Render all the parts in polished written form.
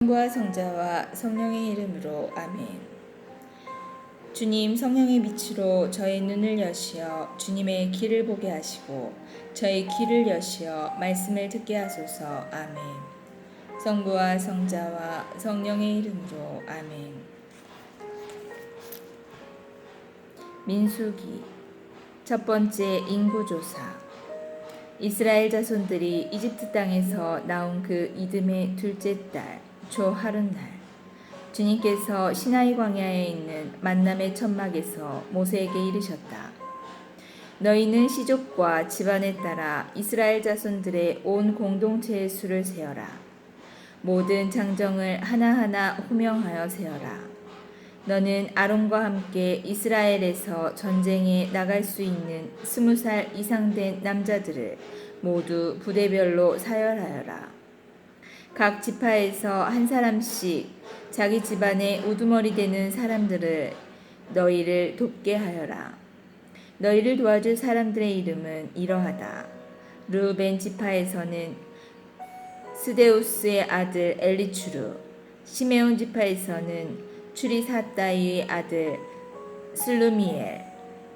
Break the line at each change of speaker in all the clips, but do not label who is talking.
성부와 성자와 성령의 이름으로 아멘. 주님, 성령의 빛으로 저의 눈을 여시어 주님의 길을 보게 하시고 저의 귀를 여시어 말씀을 듣게 하소서. 아멘. 성부와 성자와 성령의 이름으로 아멘. 민수기 첫 번째 인구조사. 이스라엘 자손들이 이집트 땅에서 나온 그 이듬해 둘째 달 초하룻날, 주님께서 시나이 광야에 있는 만남의 천막에서 모세에게 이르셨다. 너희는 시족과 집안에 따라 이스라엘 자손들의 온 공동체의 수를 세어라. 모든 장정을 하나하나 호명하여 세어라. 너는 아론과 함께 이스라엘에서 전쟁에 나갈 수 있는 20살 이상 된 남자들을 모두 부대별로 사열하여라. 각 지파에서 한 사람씩 자기 집안에 우두머리 되는 사람들을 너희를 돕게 하여라. 너희를 도와줄 사람들의 이름은 이러하다. 르우벤 지파에서는 스데우스의 아들 엘리추르, 시메온 지파에서는 추리사다이의 아들 슬루미엘,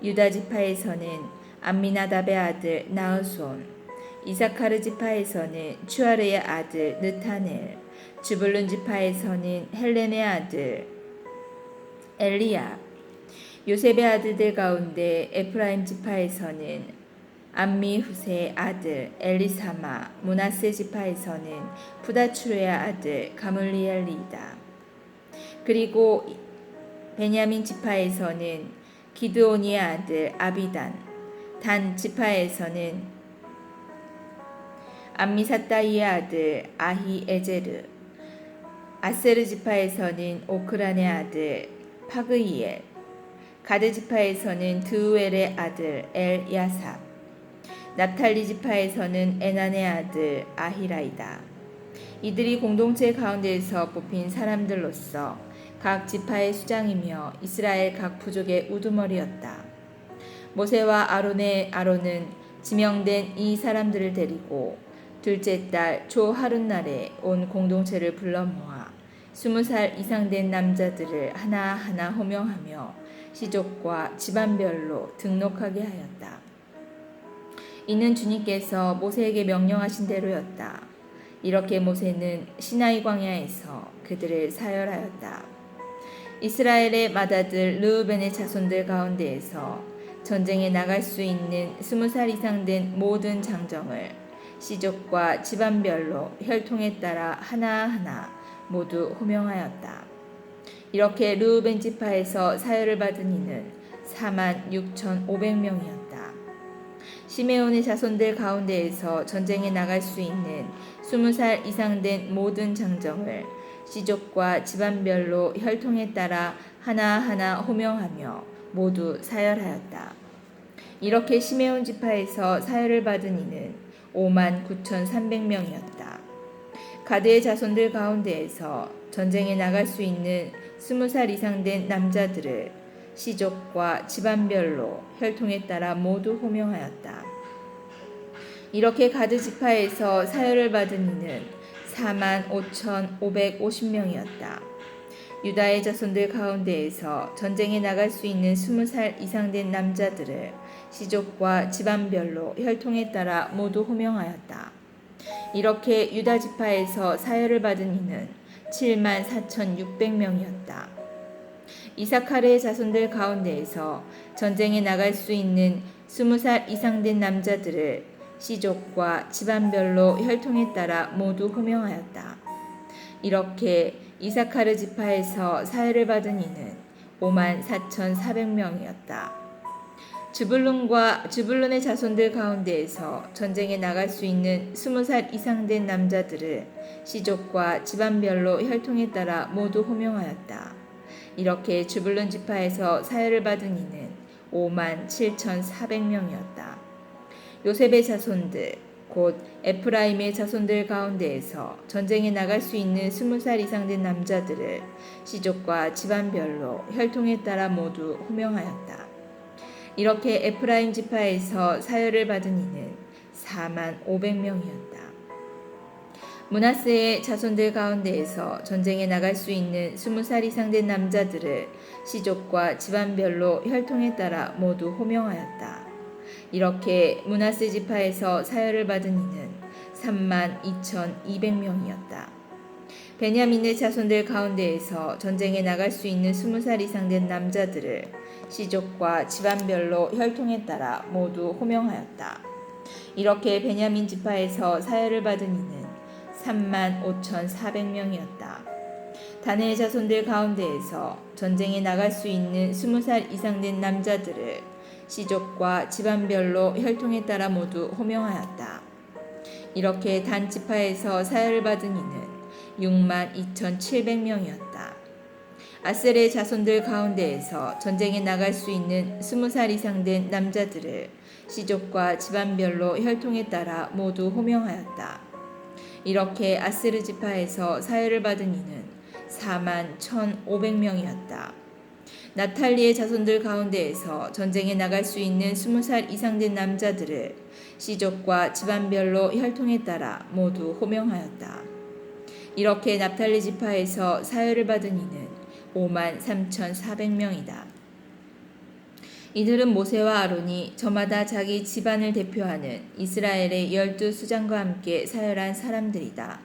유다 지파에서는 암미나답의 아들 나흐손, 이사카르 지파에서는 추아르의 아들 느타넬, 주불룬 지파에서는 헬렌의 아들 엘리압, 요셉의 아들들 가운데 에프라임 지파에서는 암미후세의 아들 엘리사마, 므낫세 지파에서는 푸다추르의 아들 가물리엘이다. 그리고 베냐민 지파에서는 기드온의 아들 아비단, 단 지파에서는 암미사다이의 아들 아히에제르, 아세르 지파에서는 오크란의 아들 파그이엘, 가드 지파에서는 드우엘의 아들 엘야삽, 납탈리 지파에서는 에난의 아들 아히라이다. 이들이 공동체 가운데에서 뽑힌 사람들로서 각 지파의 수장이며 이스라엘 각 부족의 우두머리였다. 모세와 아론은 지명된 이 사람들을 데리고 둘째 달 초하룻날에 온 공동체를 불러 모아 20살 이상 된 남자들을 하나하나 호명하며 시족과 집안별로 등록하게 하였다. 이는 주님께서 모세에게 명령하신 대로였다. 이렇게 모세는 시나이 광야에서 그들을 사열하였다. 이스라엘의 맏아들 르우벤의 자손들 가운데에서 전쟁에 나갈 수 있는 20살 이상 된 모든 장정을 시족과 집안별로 혈통에 따라 하나하나 모두 호명하였다. 이렇게 르우벤 지파에서 사열을 받은 이는 46,500명이었다. 시메온의 자손들 가운데에서 전쟁에 나갈 수 있는 20살 이상 된 모든 장정을 시족과 집안별로 혈통에 따라 하나하나 호명하며 모두 사열하였다. 이렇게 시메온 지파에서 사열을 받은 이는 59,300명이었다. 가드의 자손들 가운데에서 전쟁에 나갈 수 있는 20살 이상 된 남자들을 시족과 집안별로 혈통에 따라 모두 호명하였다. 이렇게 가드 지파에서 사열을 받은 이는 45,550명이었다. 유다의 자손들 가운데에서 전쟁에 나갈 수 있는 20살 이상 된 남자들을 시족과 집안별로 혈통에 따라 모두 호명하였다. 이렇게 유다 지파에서 사열을 받은 이는 74,600명이었다. 이사카르의 자손들 가운데에서 전쟁에 나갈 수 있는 20살 이상 된 남자들을 시족과 집안별로 혈통에 따라 모두 호명하였다. 이렇게 이사카르 지파에서 사열을 받은 이는 54,400명이었다. 주불룬의 자손들 가운데에서 전쟁에 나갈 수 있는 20살 이상 된 남자들을 시족과 집안별로 혈통에 따라 모두 호명하였다. 이렇게 주불룬 지파에서 사열을 받은 이는 57,400명이었다. 요셉의 자손들 곧 에프라임의 자손들 가운데에서 전쟁에 나갈 수 있는 20살 이상 된 남자들을 시족과 집안별로 혈통에 따라 모두 호명하였다. 이렇게 에프라임 지파에서 사열을 받은 이는 45,000명이었다. 므낫세의 자손들 가운데에서 전쟁에 나갈 수 있는 20살 이상 된 남자들을 시족과 집안별로 혈통에 따라 모두 호명하였다. 이렇게 므낫세 지파에서 사열을 받은 이는 32,200명이었다. 베냐민의 자손들 가운데에서 전쟁에 나갈 수 있는 20살 이상 된 남자들을 시족과 집안별로 혈통에 따라 모두 호명하였다. 이렇게 베냐민 지파에서 사열을 받은 이는 35,400명이었다. 다네의 자손들 가운데에서 전쟁에 나갈 수 있는 20살 이상 된 남자들을 시족과 집안별로 혈통에 따라 모두 호명하였다. 이렇게 단 지파에서 사열을 받은 이는 62,700명이었다. 아셀의 자손들 가운데에서 전쟁에 나갈 수 있는 20살 이상 된 남자들을 시족과 집안별로 혈통에 따라 모두 호명하였다. 이렇게 아스르 지파에서 사열을 받은 이는 41,500명이었다. 납탈리의 자손들 가운데에서 전쟁에 나갈 수 있는 20살 이상 된 남자들을 시족과 집안별로 혈통에 따라 모두 호명하였다. 이렇게 납탈리 지파에서 사열을 받은 이는 53,400명이다. 이들은 모세와 아론이 저마다 자기 집안을 대표하는 이스라엘의 12수장과 함께 사열한 사람들이다.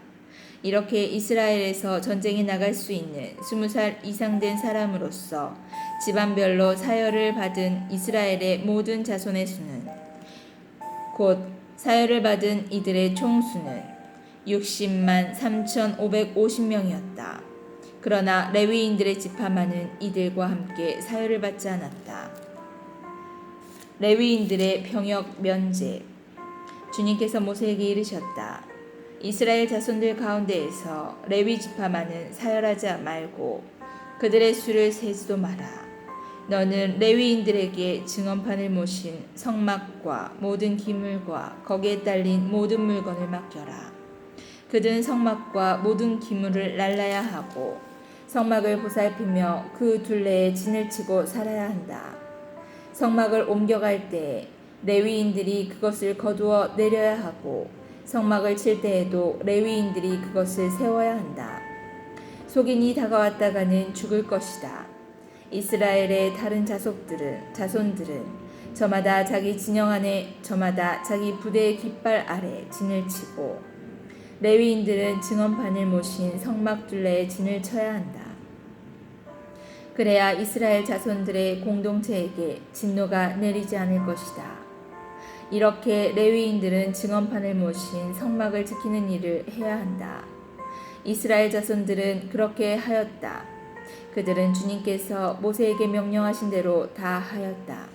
이렇게 이스라엘에서 전쟁에 나갈 수 있는 20살 이상 된 사람으로서 집안별로 사열을 받은 이스라엘의 모든 자손의 수는 곧 사열을 받은 이들의 총수는 60만 3,550명이었다. 그러나 레위인들의 지파만은 이들과 함께 사열을 받지 않았다. 레위인들의 병역 면제. 주님께서 모세에게 이르셨다. 이스라엘 자손들 가운데에서 레위 지파만은 사열하지 말고 그들의 수를 세지도 마라. 너는 레위인들에게 증언판을 모신 성막과 모든 기물과 거기에 딸린 모든 물건을 맡겨라. 그들은 성막과 모든 기물을 날라야 하고 성막을 보살피며 그 둘레에 진을 치고 살아야 한다. 성막을 옮겨갈 때에 레위인들이 그것을 거두어 내려야 하고 성막을 칠 때에도 레위인들이 그것을 세워야 한다. 속인이 다가왔다가는 죽을 것이다. 이스라엘의 다른 자손들은 저마다 자기 진영 안에 저마다 자기 부대의 깃발 아래 진을 치고 레위인들은 증언판을 모신 성막 둘레에 진을 쳐야 한다. 그래야 이스라엘 자손들의 공동체에게 진노가 내리지 않을 것이다. 이렇게 레위인들은 증언판을 모신 성막을 지키는 일을 해야 한다. 이스라엘 자손들은 그렇게 하였다. 그들은 주님께서 모세에게 명령하신 대로 다 하였다.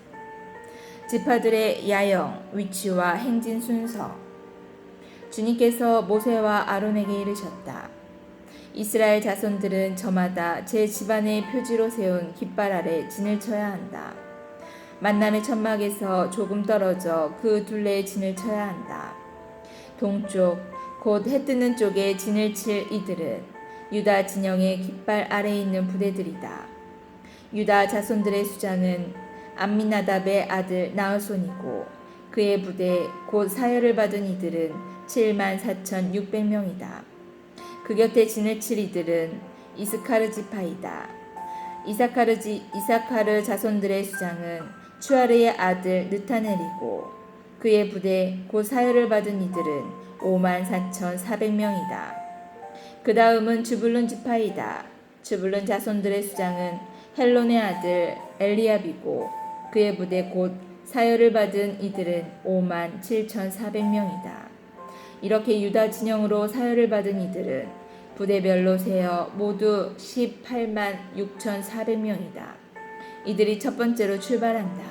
지파들의 야영, 위치와 행진 순서. 주님께서 모세와 아론에게 이르셨다. 이스라엘 자손들은 저마다 제 집안의 표지로 세운 깃발 아래 진을 쳐야 한다. 만남의 천막에서 조금 떨어져 그 둘레에 진을 쳐야 한다. 동쪽 곧 해 뜨는 쪽에 진을 칠 이들은 유다 진영의 깃발 아래에 있는 부대들이다. 유다 자손들의 수장은 암미나답의 아들 나흐손이고 그의 부대 곧 사열을 받은 이들은 74,600명이다. 그 곁에 진을 칠 이들은 이스카르 지파이다. 이사카르 자손들의 수장은 추아르의 아들 느타넬이고 그의 부대 곧 사열을 받은 이들은 54,400명이다. 그 다음은 주불룬 지파이다. 주불룬 자손들의 수장은 헬론의 아들 엘리압이고 그의 부대 곧 사열을 받은 이들은 57,400명이다. 이렇게 유다 진영으로 사열을 받은 이들은 부대별로 세어 모두 186,400명이다. 이들이 첫 번째로 출발한다.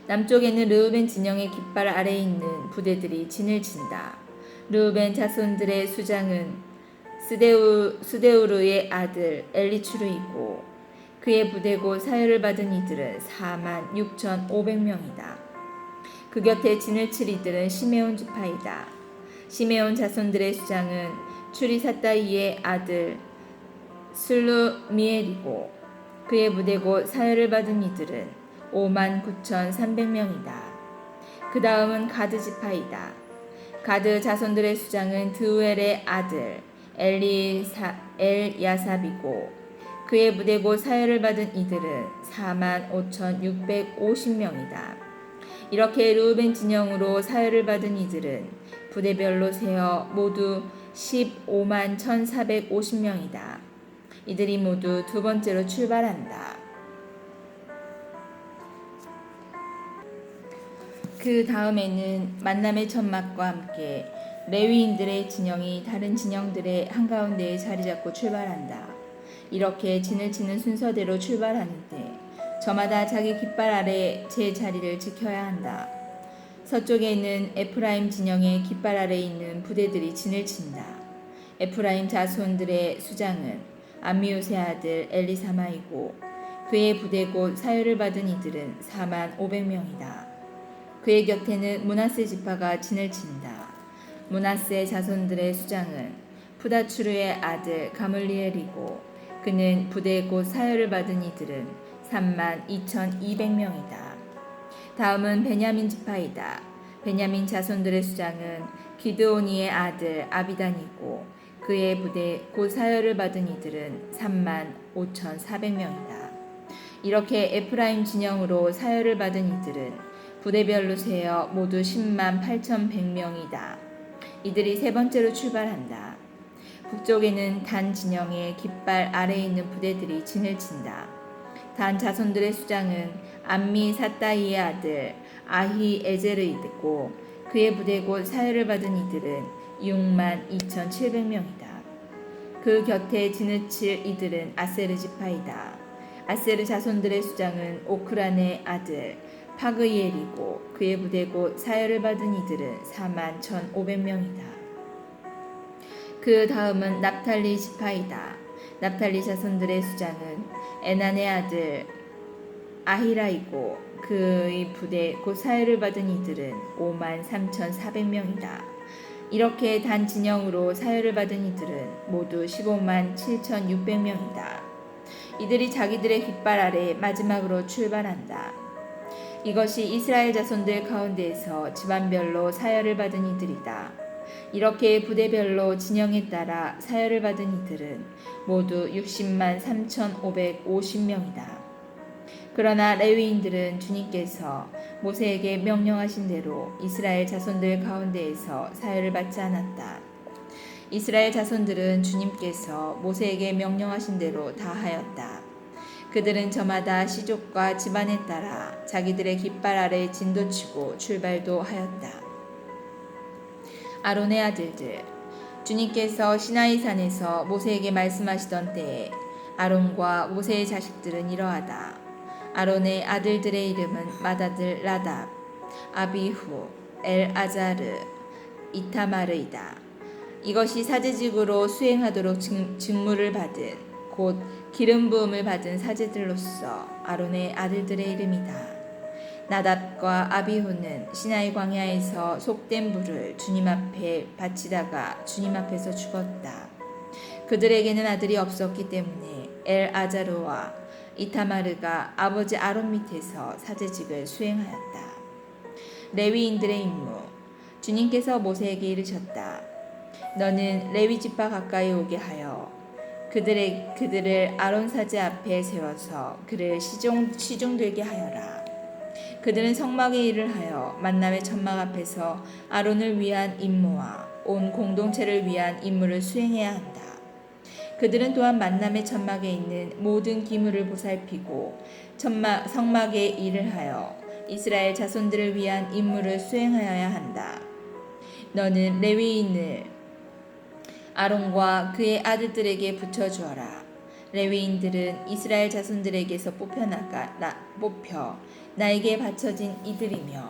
남쪽에는 르우벤 진영의 깃발 아래에 있는 부대들이 진을 친다. 르우벤 자손들의 수장은 스데우르의 아들 엘리추르이고 그의 부대 곧 사열을 받은 이들은 46,500명이다. 그 곁에 진을 칠 이들은 시메온 지파이다. 시메온 자손들의 수장은 추리사따이의 아들 슬루미엘이고 그의 부대 곧 사열을 받은 이들은 59,300명이다. 그 다음은 가드 지파이다. 가드 자손들의 수장은 드우엘의 아들 엘야삽이고 그의 부대고 사열을 받은 이들은 45,650명이다. 이렇게 르우벤 진영으로 사열을 받은 이들은 부대별로 세어 모두 151,450명이다. 이들이 모두 두 번째로 출발한다. 그 다음에는 만남의 천막과 함께 레위인들의 진영이 다른 진영들의 한가운데에 자리 잡고 출발한다. 이렇게 진을 치는 순서대로 출발하는데 저마다 자기 깃발 아래 제 자리를 지켜야 한다. 서쪽에 있는 에프라임 진영의 깃발 아래 있는 부대들이 진을 친다. 에프라임 자손들의 수장은 암미우스의 아들 엘리사마이고 그의 부대 곧 사열을 받은 이들은 45,000명이다. 그의 곁에는 므낫세 지파가 진을 친다. 므낫세 자손들의 수장은 푸다추르의 아들 가물리엘이고 그는 부대 곧 사열을 받은 이들은 32,200명이다. 다음은 베냐민 지파이다. 베냐민 자손들의 수장은 기드오니의 아들 아비단이고 그의 부대 곧 사열을 받은 이들은 35,400명이다. 이렇게 에프라임 진영으로 사열을 받은 이들은 부대별로 세어 모두 108,100명이다. 이들이 세 번째로 출발한다. 북쪽에는 단 진영의 깃발 아래에 있는 부대들이 진을 친다. 단 자손들의 수장은 암미 사따이의 아들 아히에제르이고 그의 부대 곧 사열을 받은 이들은 62,700명이다. 그 곁에 진을 칠 이들은 아세르 지파이다. 아세르 자손들의 수장은 오크란의 아들 파그이엘이고 그의 부대 곧 사열을 받은 이들은 41,500명이다. 그 다음은 납탈리 지파이다. 납탈리 자손들의 수장은 에난의 아들 아히라이고 그의 부대 곧 사열을 받은 이들은 53,400명이다. 이렇게 단 진영으로 사열을 받은 이들은 모두 157,600명이다. 이들이 자기들의 깃발 아래 마지막으로 출발한다. 이것이 이스라엘 자손들 가운데에서 집안별로 사열을 받은 이들이다. 이렇게 부대별로 진영에 따라 사열을 받은 이들은 모두 603,550명이다. 그러나 레위인들은 주님께서 모세에게 명령하신 대로 이스라엘 자손들 가운데에서 사열을 받지 않았다. 이스라엘 자손들은 주님께서 모세에게 명령하신 대로 다 하였다. 그들은 저마다 시족과 집안에 따라 자기들의 깃발 아래 진도치고 출발도 하였다. 아론의 아들들, 주님께서 시나이 산에서 모세에게 말씀하시던 때에 아론과 모세의 자식들은 이러하다. 아론의 아들들의 이름은 맏아들 라답, 아비후, 엘아자르, 이타마르이다. 이것이 사제직으로 수행하도록 직무를 받은 곧 기름 부음을 받은 사제들로서 아론의 아들들의 이름이다. 나답과 아비후는 시나이 광야에서 속된 불을 주님 앞에 바치다가 주님 앞에서 죽었다. 그들에게는 아들이 없었기 때문에 엘아자르와 이타마르가 아버지 아론 밑에서 사제직을 수행하였다. 레위인들의 임무. 주님께서 모세에게 이르셨다. 너는 레위 지파 가까이 오게 하여 그들을 아론 사제 앞에 세워서 그를 시종되게 하여라. 그들은 성막의 일을 하여 만남의 천막 앞에서 아론을 위한 임무와 온 공동체를 위한 임무를 수행해야 한다. 그들은 또한 만남의 천막에 있는 모든 기물을 보살피고 성막의 일을 하여 이스라엘 자손들을 위한 임무를 수행하여야 한다. 너는 레위인을 아론과 그의 아들들에게 붙여주어라. 레위인들은 이스라엘 자손들에게서 뽑혀 나에게 바쳐진 이들이며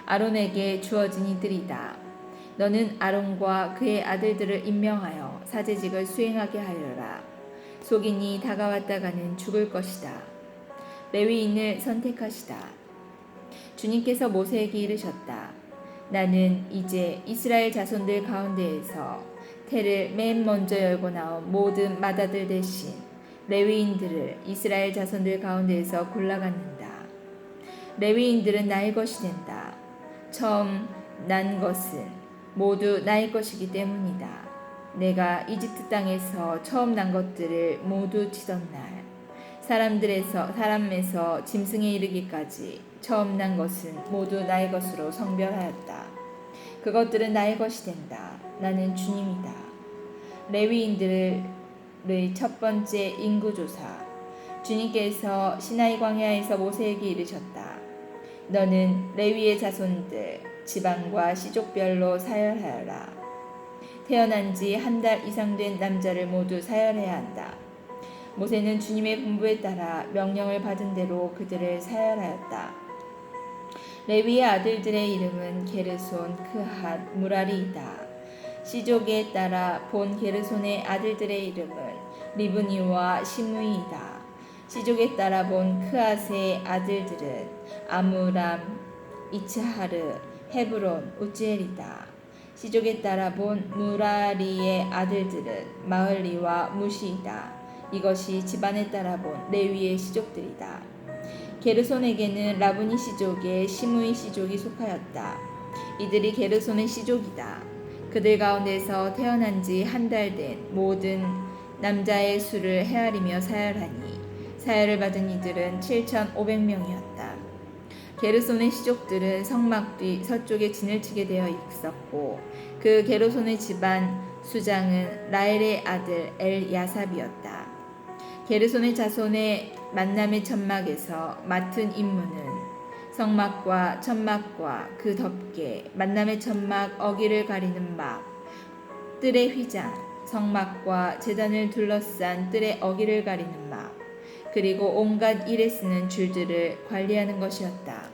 아론에게 주어진 이들이다. 너는 아론과 그의 아들들을 임명하여 사제직을 수행하게 하여라. 속인이 다가왔다가는 죽을 것이다. 레위인을 선택하시다. 주님께서 모세에게 이르셨다. 나는 이제 이스라엘 자손들 가운데에서 태를 맨 먼저 열고 나온 모든 맏아들 대신 레위인들을 이스라엘 자손들 가운데에서 골라갔는다. 레위인들은 나의 것이 된다. 처음 난 것은 모두 나의 것이기 때문이다. 내가 이집트 땅에서 처음 난 것들을 모두 치던 날, 사람에서 짐승에 이르기까지 처음 난 것은 모두 나의 것으로 성별하였다. 그것들은 나의 것이 된다. 나는 주님이다. 레위인들의 첫 번째 인구조사. 주님께서 시나이 광야에서 모세에게 이르셨다. 너는 레위의 자손들 지방과 시족별로 사열하여라. 태어난 지 한 달 이상 된 남자를 모두 사열해야 한다. 모세는 주님의 분부에 따라 명령을 받은 대로 그들을 사열하였다. 레위의 아들들의 이름은 게르손, 크핫, 무라리이다. 시족에 따라 본 게르손의 아들들의 이름은 리브니와 시므이이다. 시족에 따라 본 크핫의 아들들은 아므람, 이츠하르, 헤브론, 우지엘이다. 시족에 따라 본 무라리의 아들들은 마흘리와 무시이다. 이것이 집안에 따라 본 레위의 시족들이다. 게르손에게는 라브니 시족의 시므이 시족이 속하였다. 이들이 게르손의 시족이다. 그들 가운데서 태어난 지 한 달 된 모든 남자의 수를 헤아리며 사열하니 사열을 받은 이들은 7,500명이었다. 게르손의 시족들은 성막 뒤 서쪽에 진을 치게 되어 있었고 그 게르손의 집안 수장은 라엘의 아들 엘야삽이었다. 게르손의 자손의 만남의 천막에서 맡은 임무는 성막과 천막과 그 덮개, 만남의 천막 어기를 가리는 막, 뜰의 휘장, 성막과 제단을 둘러싼 뜰의 어기를 가리는 막, 그리고 온갖 일에 쓰는 줄들을 관리하는 것이었다.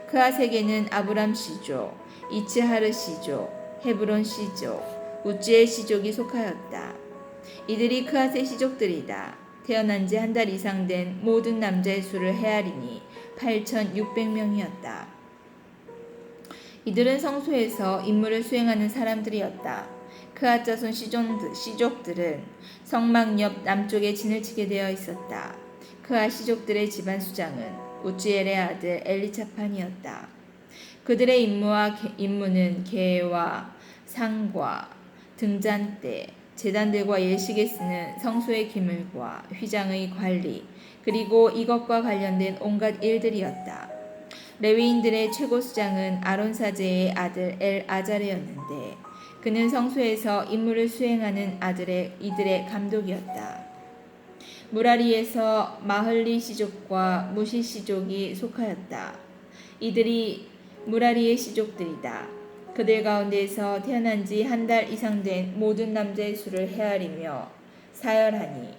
크핫에게는 아브람 시족, 이츠하르 시족, 헤브론 시족, 우지엘 시족이 속하였다. 이들이 크핫의 시족들이다. 태어난 지 한 달 이상 된 모든 남자의 수를 헤아리니 8,600명이었다. 이들은 성소에서 임무를 수행하는 사람들이었다. 크핫 자손 시족들은 성막 옆 남쪽에 진을 치게 되어 있었다. 크핫 시족들의 집안 수장은 우지엘의 아들 엘리차판이었다. 그들의 임무는 계와 상과 등잔대, 제단들과 예식에 쓰는 성소의 기물과 휘장의 관리, 그리고 이것과 관련된 온갖 일들이었다. 레위인들의 최고 수장은 아론 사제의 아들 엘아자르였는데 그는 성소에서 임무를 수행하는 이들의 감독이었다. 무라리에서 마흘리 시족과 무시 시족이 속하였다. 이들이 무라리의 시족들이다. 그들 가운데에서 태어난 지 한 달 이상 된 모든 남자의 수를 헤아리며 사열하니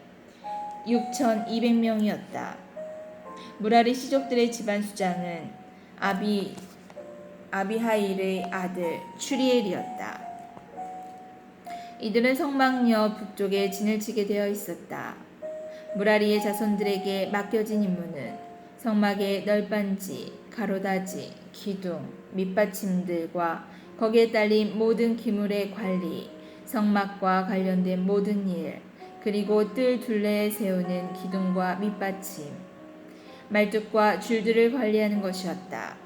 6,200명이었다. 무라리 시족들의 집안 수장은 아비하일의 아들 추리엘이었다. 이들은 성막 옆 북쪽에 진을 치게 되어 있었다. 무라리의 자손들에게 맡겨진 임무는 성막의 널빤지, 가로다지, 기둥, 밑받침들과 거기에 딸린 모든 기물의 관리, 성막과 관련된 모든 일, 그리고 뜰 둘레에 세우는 기둥과 밑받침, 말뚝과 줄들을 관리하는 것이었다.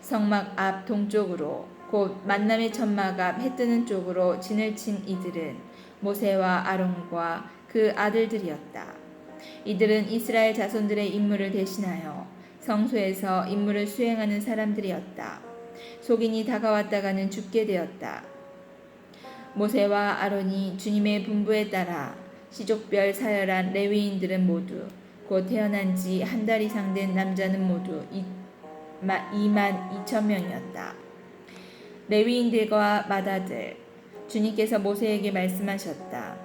성막 앞 동쪽으로 곧 만남의 천막 앞 해뜨는 쪽으로 진을 친 이들은 모세와 아론과 그 아들들이었다. 이들은 이스라엘 자손들의 임무를 대신하여 성소에서 임무를 수행하는 사람들이었다. 속인이 다가왔다가는 죽게 되었다. 모세와 아론이 주님의 분부에 따라 시족별 사열한 레위인들은 모두 곧 태어난 지 한 달 이상 된 남자는 모두 22,000명이었다. 레위인들과 마다들, 주님께서 모세에게 말씀하셨다.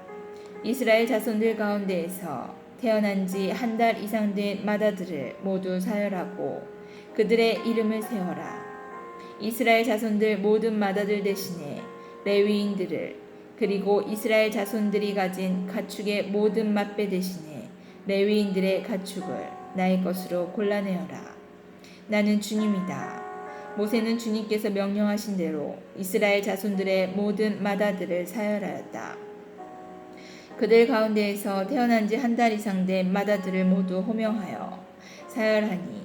이스라엘 자손들 가운데에서 태어난 지 한 달 이상 된 마다들을 모두 사열하고 그들의 이름을 세워라. 이스라엘 자손들 모든 마다들 대신에 레위인들을 그리고 이스라엘 자손들이 가진 가축의 모든 맛배 대신에 레위인들의 가축을 나의 것으로 골라내어라. 나는 주님이다. 모세는 주님께서 명령하신 대로 이스라엘 자손들의 모든 마다들을 사열하였다. 그들 가운데에서 태어난 지 한 달 이상 된 마다들을 모두 호명하여 사열하니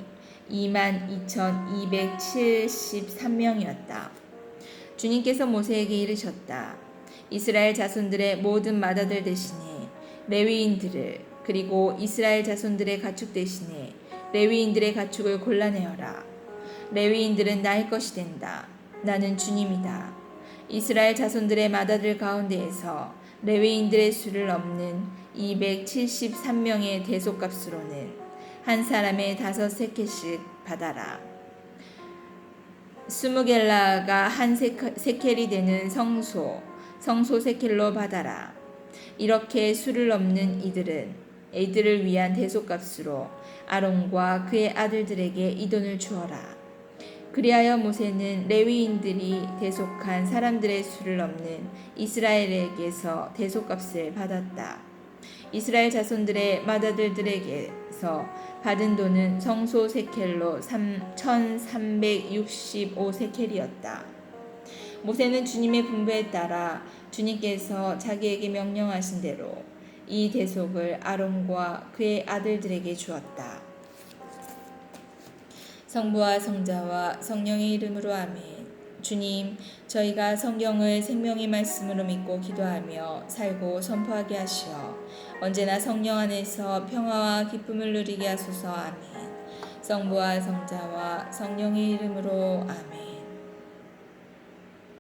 22,273명이었다. 주님께서 모세에게 이르셨다. 이스라엘 자손들의 모든 맏아들 대신에 레위인들을 그리고 이스라엘 자손들의 가축 대신에 레위인들의 가축을 골라내어라. 레위인들은 나의 것이 된다. 나는 주님이다. 이스라엘 자손들의 맏아들 가운데에서 레위인들의 수를 넘는 273명의 대속값으로는 한 사람의 5세켈씩 받아라. 20겔라가 한 세켈이 되는 성소 세켈로 받아라. 이렇게 수를 넘는 이들을 위한 대속값으로 아론과 그의 아들들에게 이 돈을 주어라. 그리하여 모세는 레위인들이 대속한 사람들의 수를 넘는 이스라엘에게서 대속값을 받았다. 이스라엘 자손들의 맏아들들에게서 받은 돈은 성소 세켈로 1365세켈이었다. 모세는 주님의 분부에 따라 주님께서 자기에게 명령하신 대로 이 대속을 아론과 그의 아들들에게 주었다. 성부와 성자와 성령의 이름으로 아멘. 주님, 저희가 성경을 생명의 말씀으로 믿고 기도하며 살고 선포하게 하시어 언제나 성령 안에서 평화와 기쁨을 누리게 하소서. 아멘. 성부와 성자와 성령의 이름으로 아멘.